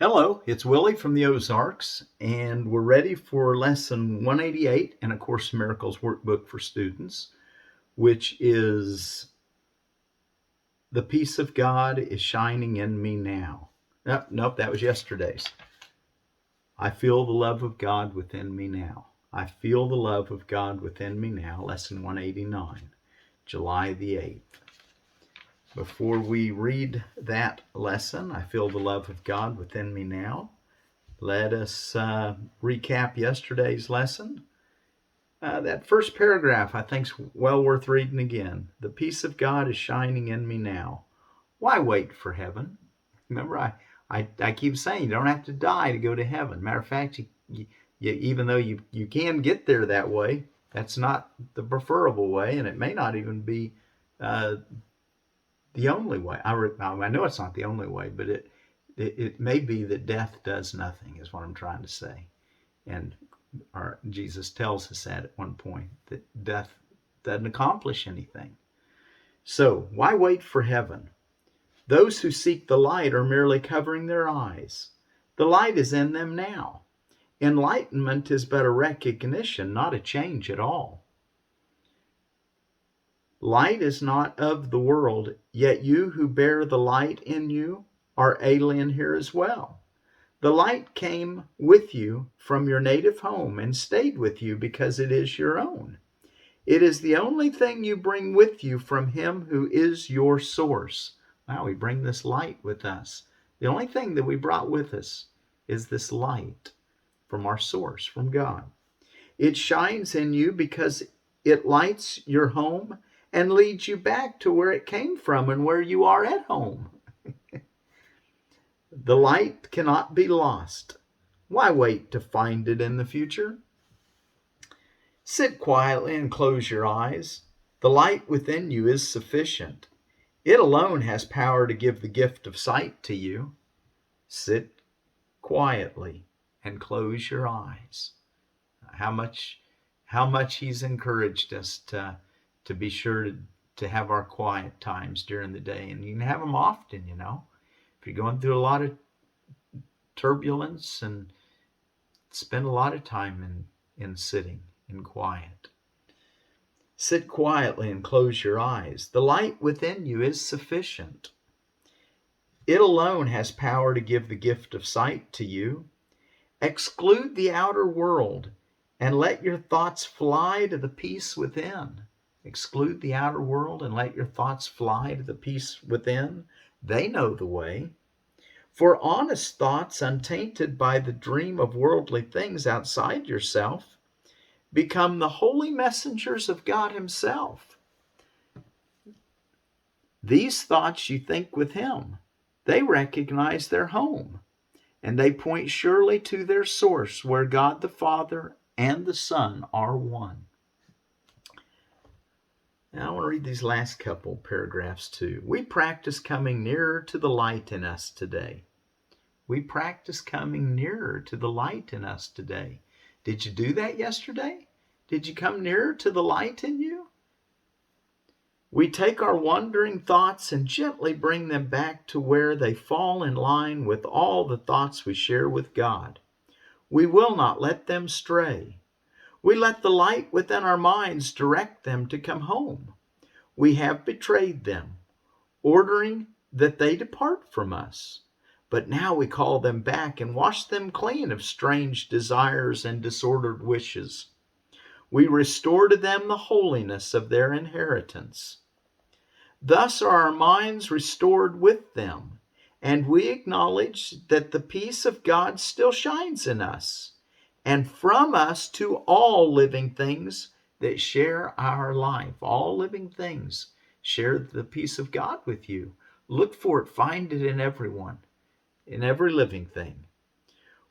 Hello, it's Willie from the Ozarks, and we're ready for lesson 188 in A Course in Miracles workbook for students, which is The Peace of God is Shining in Me Now. Nope, that was yesterday's. I feel the love of God within me now. I feel the love of God within me now, lesson 189, July the 8th. Before we read that lesson, I feel the love of God within me now. Let us recap yesterday's lesson. That first paragraph I think is well worth reading again. The peace of God is shining in me now. Why wait for heaven? Remember, I keep saying you don't have to die to go to heaven. Matter of fact, you even though you can get there that way, that's not the preferable way, and it may not even be the only way. I know it's not the only way, but it may be that death does nothing, is what I'm trying to say. And Jesus tells us that at one point, that death doesn't accomplish anything. So why wait for heaven? Those who seek the light are merely covering their eyes. The light is in them now. Enlightenment is but a recognition, not a change at all. Light is not of the world, yet you who bear the light in you are alien here as well. The light came with you from your native home and stayed with you because it is your own. It is the only thing you bring with you from Him who is your source. Wow, we bring this light with us. The only thing that we brought with us is this light from our source, from God. It shines in you because it lights your home and leads you back to where it came from and where you are at home. The light cannot be lost. Why wait to find it in the future? Sit quietly and close your eyes. The light within you is sufficient. It alone has power to give the gift of sight to you. Sit quietly and close your eyes. How much He's encouraged us to be sure to have our quiet times during the day. And you can have them often, If you're going through a lot of turbulence, and spend a lot of time in sitting in quiet. Sit quietly and close your eyes. The light within you is sufficient. It alone has power to give the gift of sight to you. Exclude the outer world and let your thoughts fly to the peace within. Exclude the outer world and let your thoughts fly to the peace within. They know the way. For honest thoughts, untainted by the dream of worldly things outside yourself, become the holy messengers of God Himself. These thoughts you think with Him. They recognize their home, and they point surely to their source, where God the Father and the Son are one. Now I want to read these last couple paragraphs too. We practice coming nearer to the light in us today. We practice coming nearer to the light in us today. Did you do that yesterday? Did you come nearer to the light in you? We take our wandering thoughts and gently bring them back to where they fall in line with all the thoughts we share with God. We will not let them stray. We let the light within our minds direct them to come home. We have betrayed them, ordering that they depart from us. But now we call them back and wash them clean of strange desires and disordered wishes. We restore to them the holiness of their inheritance. Thus are our minds restored with them, and we acknowledge that the peace of God still shines in us, and from us to all living things that share our life. All living things share the peace of God with you. Look for it, find it in everyone, in every living thing.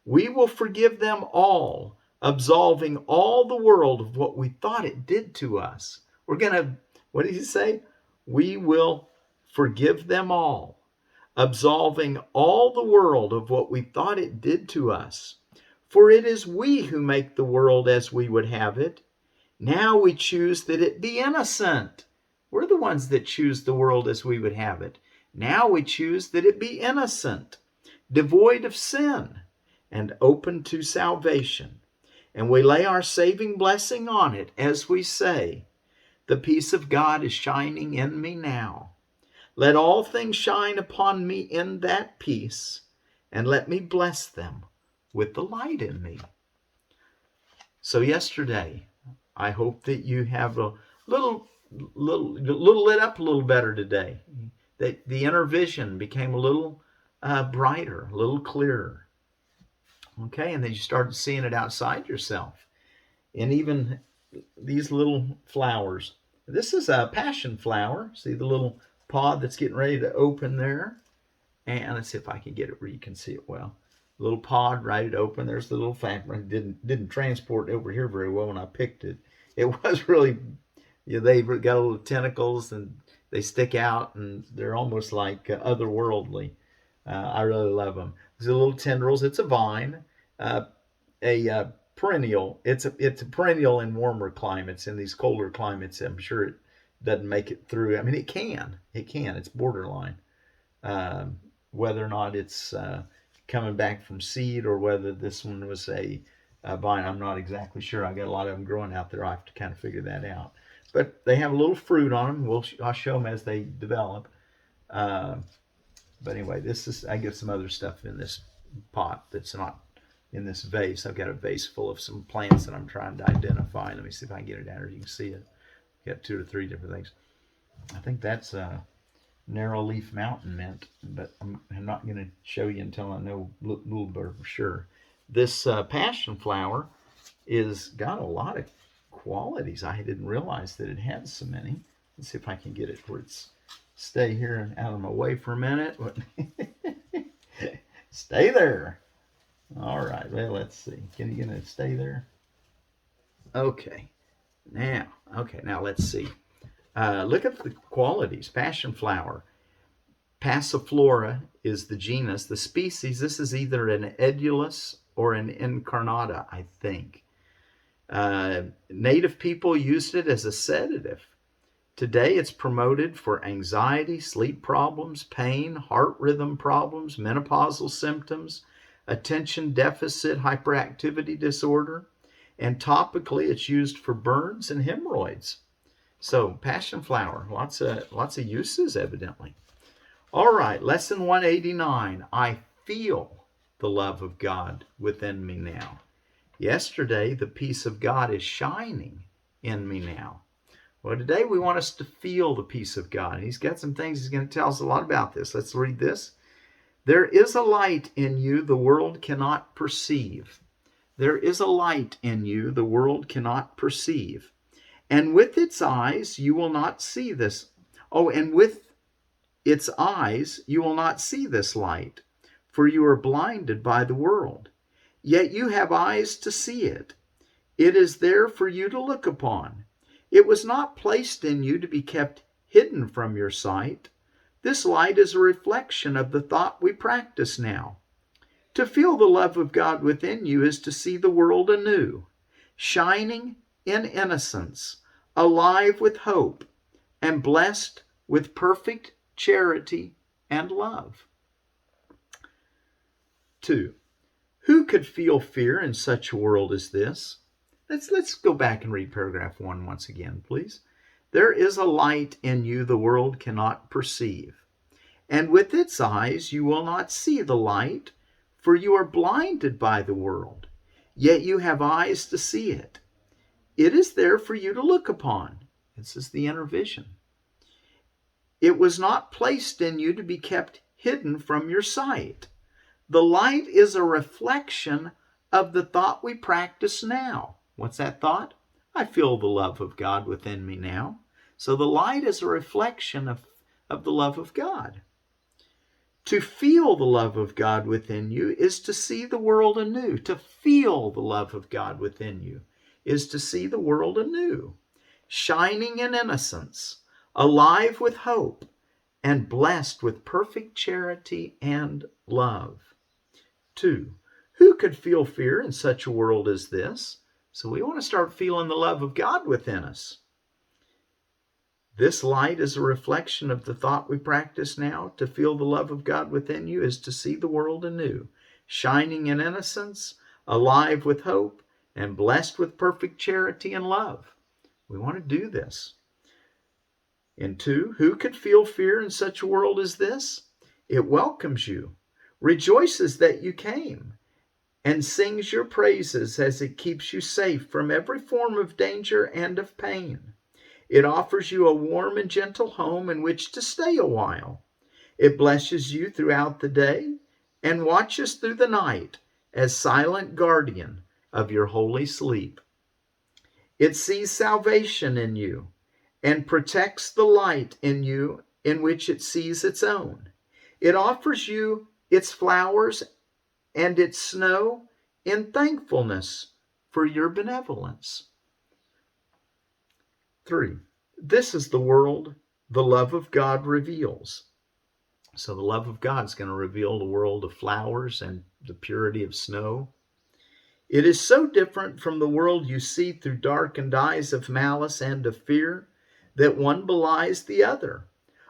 We will forgive them all, absolving all the world of what we thought it did to us. What did he say? We will forgive them all, absolving all the world of what we thought it did to us. For it is we who make the world as we would have it. Now we choose that it be innocent. We're the ones that choose the world as we would have it. Now we choose that it be innocent, devoid of sin, and open to salvation. And we lay our saving blessing on it as we say, the peace of God is shining in me now. Let all things shine upon me in that peace, and let me bless them with the light in me. So yesterday, I hope that you have a little lit up a little better today. That the inner vision became a little brighter, a little clearer. Okay, and then you started seeing it outside yourself. And even these little flowers. This is a passion flower. See the little pod that's getting ready to open there? And let's see if I can get it where you can see it well. Little pod ready to open. There's the little fabric. Didn't transport over here very well when I picked it. It was really, they've got little tentacles and they stick out and they're almost like otherworldly. I really love them. These little tendrils. It's a vine, a perennial. It's a perennial in warmer climates. In these colder climates, I'm sure it doesn't make it through. I mean, it can. It's borderline. Whether or not it's coming back from seed or whether this one was a vine, I'm not exactly sure. I got a lot of them growing out there. I have to kind of figure that out. But they have a little fruit on them. I'll show them as they develop. But anyway, I get some other stuff in this pot that's not in this vase. I've got a vase full of some plants that I'm trying to identify. Let me see if I can get it out, or you can see it. I've got 2 or 3 different things. I think that's narrow leaf mountain mint, but I'm not going to show you until I know a little bit for sure. This passion flower is got a lot of qualities. I didn't realize that it had so many. Let's see if I can get it where it's stay here and out of my way for a minute. Stay there. All right, well, let's see. Can you gonna stay there? Okay. Now let's see. Look at the qualities. Passion flower. Passiflora is the genus. The species, this is either an Edulus or an Incarnata, I think. Native people used it as a sedative. Today it's promoted for anxiety, sleep problems, pain, heart rhythm problems, menopausal symptoms, attention deficit hyperactivity disorder, and topically it's used for burns and hemorrhoids. So passion flower, lots of uses evidently. All right, lesson 189. I feel the love of God within me now. Yesterday, the peace of God is shining in me now. Well, today we want us to feel the peace of God. And he's got some things he's going to tell us a lot about this. Let's read this. There is a light in you the world cannot perceive. There is a light in you the world cannot perceive. And with its eyes you will not see this. Oh, and with its eyes you will not see this light, for you are blinded by the world. Yet you have eyes to see it. It is there for you to look upon. It was not placed in you to be kept hidden from your sight. This light is a reflection of the thought we practice now. To feel the love of God within you is to see the world anew, shining in innocence, alive with hope, and blessed with perfect charity and love. 2. Who could feel fear in such a world as this? Let's go back and read paragraph 1 once again, please. There is a light in you the world cannot perceive, and with its eyes you will not see the light, for you are blinded by the world. Yet you have eyes to see it. It is there for you to look upon. This is the inner vision. It was not placed in you to be kept hidden from your sight. The light is a reflection of the thought we practice now. What's that thought? I feel the love of God within me now. So the light is a reflection of the love of God. To feel the love of God within you is to see the world anew. To feel the love of God within you is to see the world anew, shining in innocence, alive with hope, and blessed with perfect charity and love. 2. Who could feel fear in such a world as this? So we want to start feeling the love of God within us. This light is a reflection of the thought we practice now. To feel the love of God within you is to see the world anew, shining in innocence, alive with hope, and blessed with perfect charity and love. We want to do this. And 2, who could feel fear in such a world as this? It welcomes you, rejoices that you came, and sings your praises as it keeps you safe from every form of danger and of pain. It offers you a warm and gentle home in which to stay a while. It blesses you throughout the day and watches through the night as silent guardian of your holy sleep. It sees salvation in you and protects the light in you in which it sees its own. It offers you its flowers and its snow in thankfulness for your benevolence. 3, this is the world the love of God reveals. So the love of God is going to reveal the world of flowers and the purity of snow. It is so different from the world you see through darkened eyes of malice and of fear that one belies the other.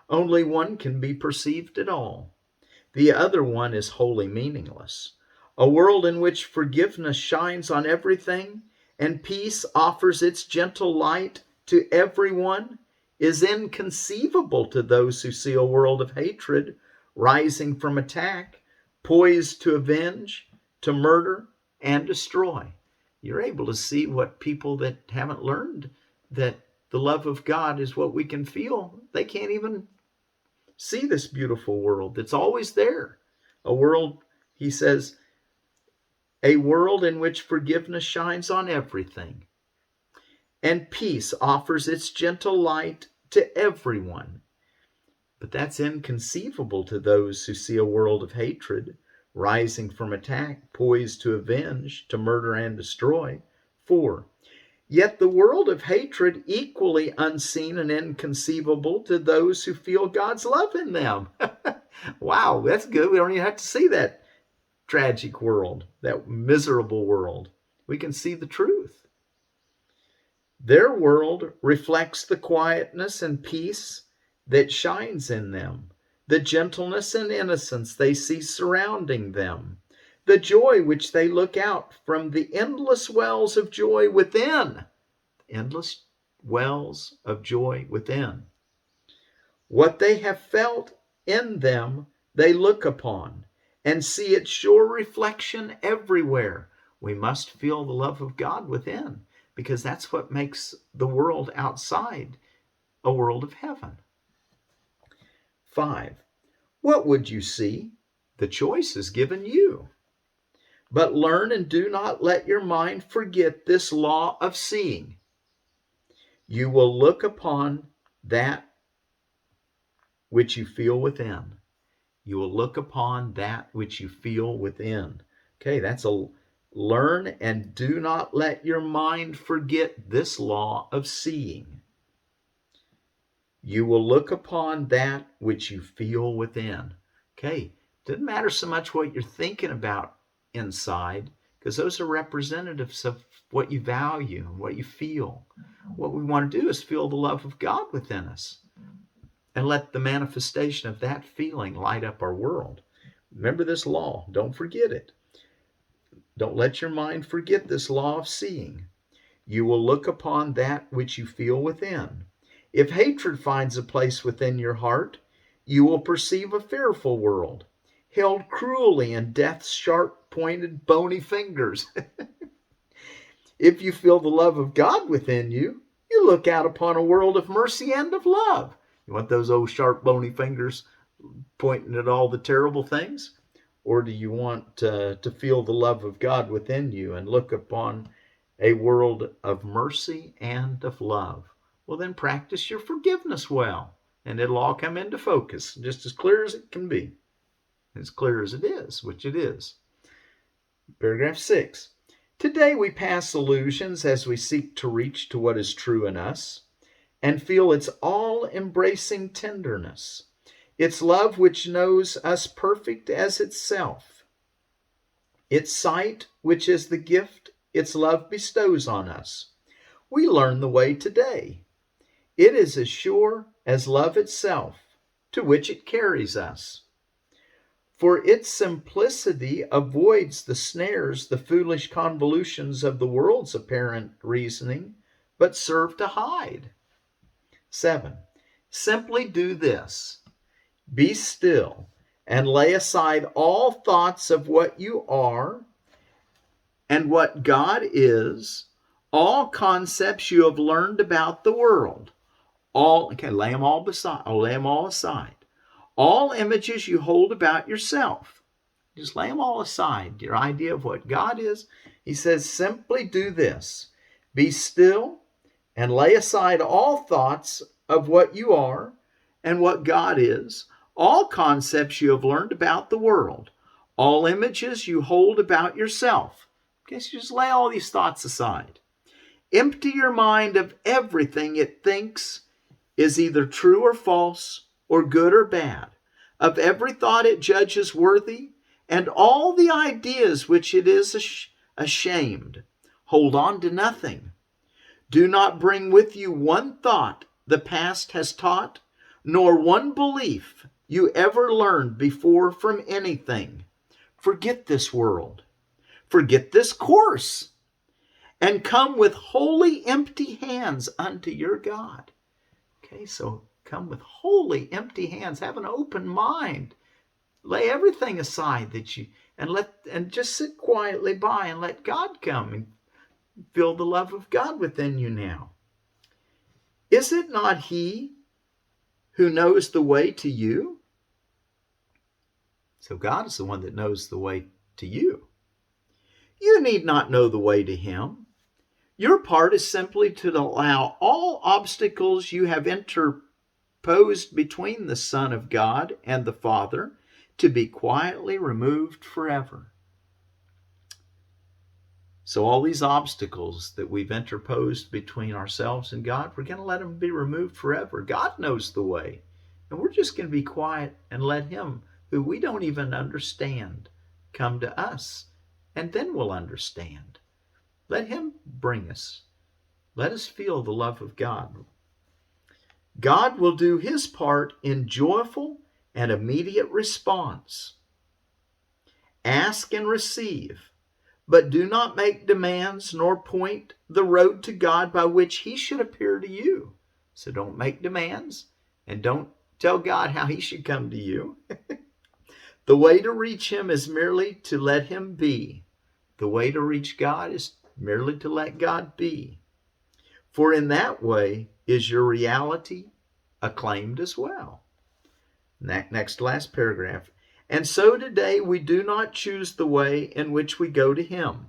Only one can be perceived at all. The other one is wholly meaningless. A world in which forgiveness shines on everything and peace offers its gentle light to everyone is inconceivable to those who see a world of hatred rising from attack, poised to avenge, to murder, and destroy. You're able to see what people that haven't learned that the love of God is what we can feel. They can't even see this beautiful world that's always there. A world, he says, a world in which forgiveness shines on everything, and peace offers its gentle light to everyone. But that's inconceivable to those who see a world of hatred rising from attack, poised to avenge, to murder and destroy. 4, yet the world of hatred equally unseen and inconceivable to those who feel God's love in them. Wow, that's good. We don't even have to see that tragic world, that miserable world. We can see the truth. Their world reflects the quietness and peace that shines in them, the gentleness and innocence they see surrounding them, the joy which they look out from the endless wells of joy within. Endless wells of joy within. What they have felt in them, they look upon and see its sure reflection everywhere. We must feel the love of God within, because that's what makes the world outside a world of heaven. 5, what would you see? The choice is given you. But learn and do not let your mind forget this law of seeing. You will look upon that which you feel within. You will look upon that which you feel within. Okay, that's a learn and do not let your mind forget this law of seeing. You will look upon that which you feel within. Okay, doesn't matter so much what you're thinking about inside, because those are representatives of what you value and what you feel. What we want to do is feel the love of God within us and let the manifestation of that feeling light up our world. Remember this law. Don't forget it. Don't let your mind forget this law of seeing. You will look upon that which you feel within. If hatred finds a place within your heart, you will perceive a fearful world, held cruelly in death's sharp-pointed, bony fingers. If you feel the love of God within you, you look out upon a world of mercy and of love. You want those old sharp, bony fingers pointing at all the terrible things? Or do you want to feel the love of God within you and look upon a world of mercy and of love? Well, then practice your forgiveness well, and it'll all come into focus, just as clear as it can be. As clear as it is, which it is. Paragraph 6. Today we pass illusions as we seek to reach to what is true in us and feel its all-embracing tenderness, its love which knows us perfect as itself, its sight which is the gift its love bestows on us. We learn the way today. It is as sure as love itself, to which it carries us. For its simplicity avoids the snares, the foolish convolutions of the world's apparent reasoning, but serve to hide. 7. Simply do this: be still and lay aside all thoughts of what you are and what God is, all concepts you have learned about the world. Lay them all aside. All images you hold about yourself. Just lay them all aside. Your idea of what God is. He says, simply do this: be still and lay aside all thoughts of what you are and what God is, all concepts you have learned about the world, all images you hold about yourself. Okay, so just lay all these thoughts aside. Empty your mind of everything it thinks is either true or false, or good or bad, of every thought it judges worthy, and all the ideas which it is ashamed. Hold on to nothing. Do not bring with you one thought the past has taught, nor one belief you ever learned before from anything. Forget this world. Forget this course, and come with wholly empty hands unto your God. Okay, so come with wholly empty hands. Have an open mind. Lay everything aside and just sit quietly by and let God come and feel the love of God within you now. Is it not He who knows the way to you? So God is the one that knows the way to you. You need not know the way to Him. Your part is simply to allow all obstacles you have interposed between the Son of God and the Father to be quietly removed forever. So all these obstacles that we've interposed between ourselves and God, we're going to let them be removed forever. God knows the way. And we're just going to be quiet and let Him, who we don't even understand, come to us. And then we'll understand. Let Him bring us. Let us feel the love of God. God will do His part in joyful and immediate response. Ask and receive, but do not make demands nor point the road to God by which He should appear to you. So don't make demands and don't tell God how He should come to you. The way to reach Him is merely to let Him be. The way to reach God is merely to let God be. For in that way is your reality acclaimed as well. Next to last paragraph. And so today we do not choose the way in which we go to Him,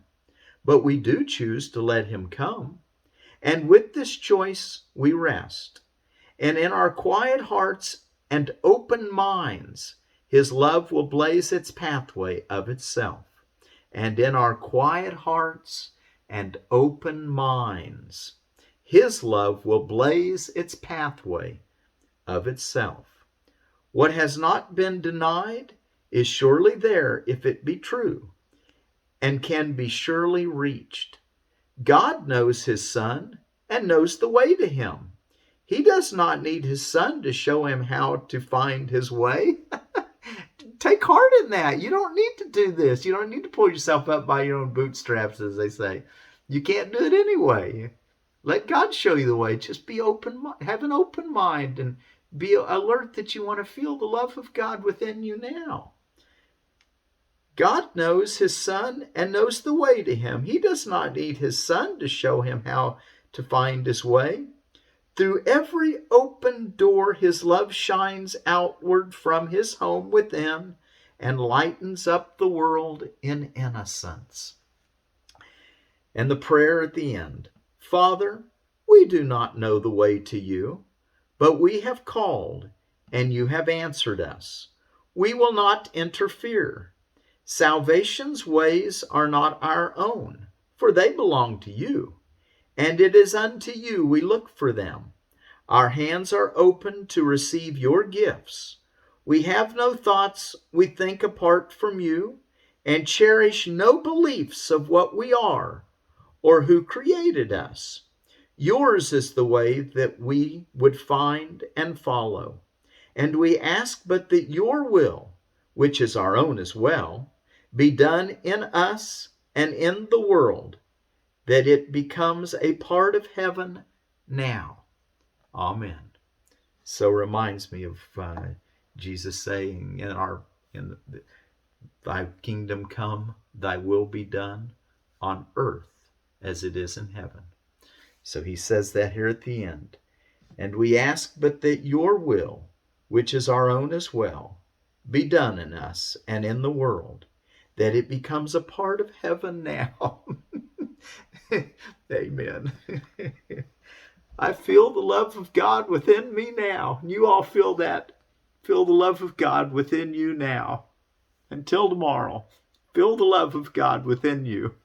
but we do choose to let Him come. And with this choice we rest. And in our quiet hearts and open minds, His love will blaze its pathway of itself. And in our quiet hearts and open minds, His love will blaze its pathway of itself. What has not been denied is surely there if it be true, and can be surely reached. God knows His Son and knows the way to Him. He does not need His Son to show Him how to find His way. Take heart in that. You don't need to do this. You don't need to pull yourself up by your own bootstraps, as they say. You can't do it anyway. Let God show you the way. Just be open, have an open mind, and be alert that you want to feel the love of God within you now. God knows His Son and knows the way to Him. He does not need His Son to show Him how to find His way. Through every open door, His love shines outward from His home within and lightens up the world in innocence. And the prayer at the end: Father, we do not know the way to you, but we have called and you have answered us. We will not interfere. Salvation's ways are not our own, for they belong to you, and it is unto you we look for them. Our hands are open to receive your gifts. We have no thoughts we think apart from you, and cherish no beliefs of what we are or who created us. Yours is the way that we would find and follow. And we ask but that your will, which is our own as well, be done in us and in the world, that it becomes a part of heaven now. Amen. So reminds me of Jesus saying thy kingdom come, thy will be done on earth as it is in heaven. So he says that here at the end. And we ask but that your will, which is our own as well, be done in us and in the world, that it becomes a part of heaven now. Amen. I feel the love of God within me now. You all feel that. Feel the love of God within you now. Until tomorrow, feel the love of God within you.